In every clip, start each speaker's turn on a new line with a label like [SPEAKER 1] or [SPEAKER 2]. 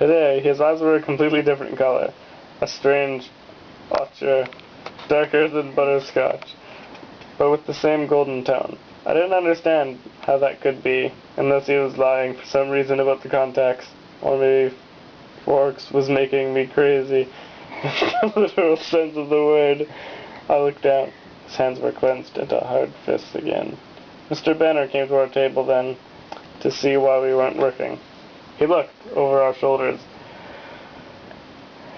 [SPEAKER 1] Today, his eyes were a completely different color. A strange ochre, darker than butterscotch, but with the same golden tone. I didn't understand how that could be, unless he was lying for some reason about the contacts, or maybe Forks was making me crazy. In the literal sense of the word. I looked down. His hands were clenched into hard fists again. Mr. Banner came to our table then, to see why we weren't working. He looked over our shoulders.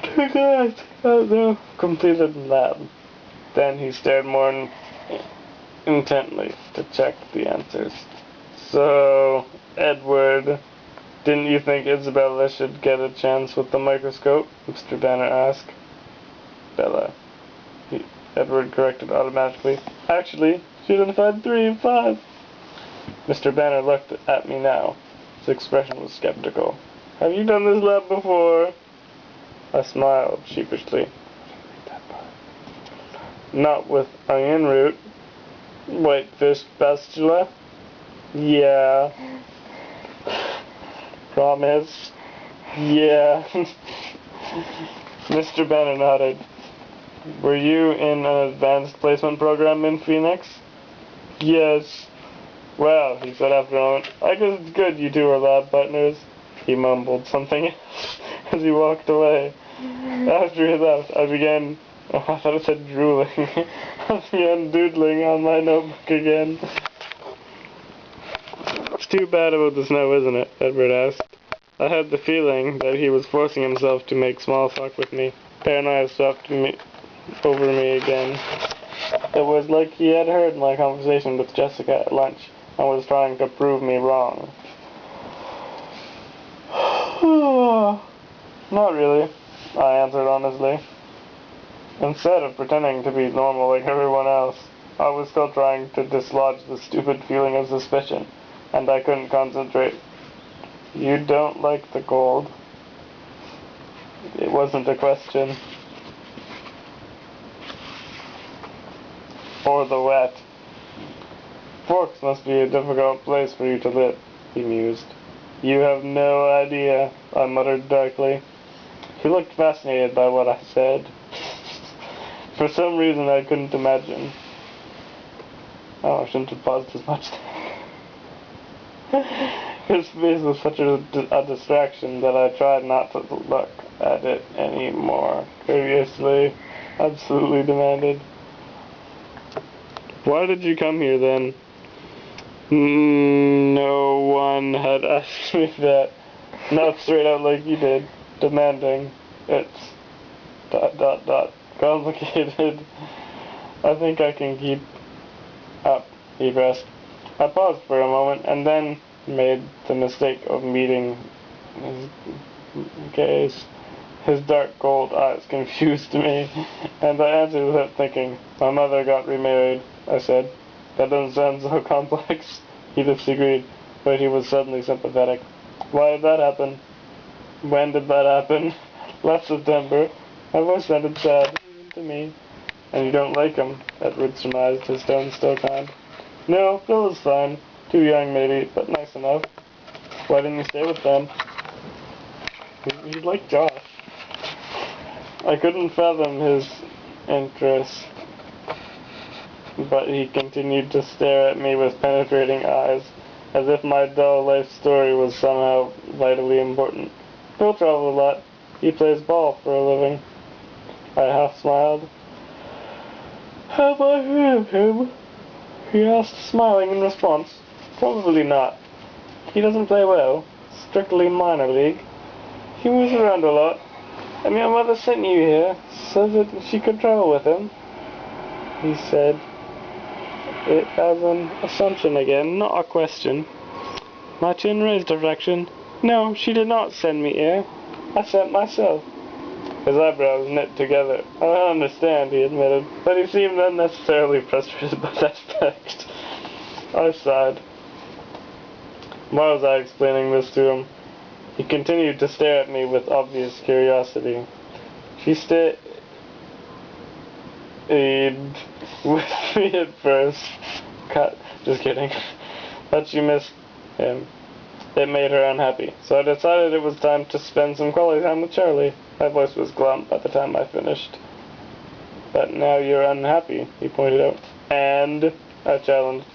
[SPEAKER 1] Took eyes at the completed lab. Then he stared more intently to check the answers. So, Edward, didn't you think Isabella should get a chance with the microscope? Mr. Banner asked. Bella. Edward corrected automatically. Actually, she identified 3 and 5. Mr. Banner looked at me now. His expression was skeptical. Have you done this lab before? I smiled sheepishly. Not with onion root. Whitefish bastula? Yeah. Promise? Yeah. Mr. Banner nodded. Were you in an advanced placement program in Phoenix? Yes. Well, he said after a moment, I guess it's good you two are lab partners. He mumbled something as he walked away. After he left, I thought it said drooling. I began doodling on my notebook again. It's too bad about the snow, isn't it? Edward asked. I had the feeling that he was forcing himself to make small talk with me. Paranoia swept over me again. It was like he had heard my conversation with Jessica at lunch and was trying to prove me wrong. Not really, I answered honestly. Instead of pretending to be normal like everyone else, I was still trying to dislodge the stupid feeling of suspicion, and I couldn't concentrate. You don't like the cold? It wasn't a question. Or the wet. Forks must be a difficult place for you to live, he mused. You have no idea, I muttered darkly. He looked fascinated by what I said. For some reason I couldn't imagine. Oh, I shouldn't have paused as much. His face was such a distraction that I tried not to look at it any more curiously. Absolutely demanded. Why did you come here then? No one had asked me that. Not straight out like you did. Demanding. It's... ... complicated. I think I can keep up, he pressed. I paused for a moment and then made the mistake of meeting his gaze. His dark gold eyes confused me, and I answered without thinking. My mother got remarried, I said. That doesn't sound so complex. He disagreed, but he was suddenly sympathetic. Why did that happen? When did that happen? Last September. My voice sounded sad to me. And you don't like him, Edward surmised, his tone still kind. No, Phil is fine. Too young maybe, but nice enough. Why didn't you stay with them? He'd like Josh. I couldn't fathom his interest, but he continued to stare at me with penetrating eyes, as if my dull life story was somehow vitally important. Phil travels a lot. He plays ball for a living. I half smiled. Have I heard of him? He asked, smiling in response. Probably not. He doesn't play well. Strictly minor league. He moves around a lot. And your mother sent you here so that she could travel with him. He said it as an assumption again, not a question. My chin raised a fraction. No, she did not send me here. I sent myself. His eyebrows knit together. I don't understand, he admitted, but he seemed unnecessarily frustrated by that fact. I sighed. Why was I explaining this to him? He continued to stare at me with obvious curiosity. She stayed with me at first. Cut. Just kidding. But she missed him. It made her unhappy, so I decided it was time to spend some quality time with Charlie. My voice was glum by the time I finished. But now you're unhappy, he pointed out. And, I challenged.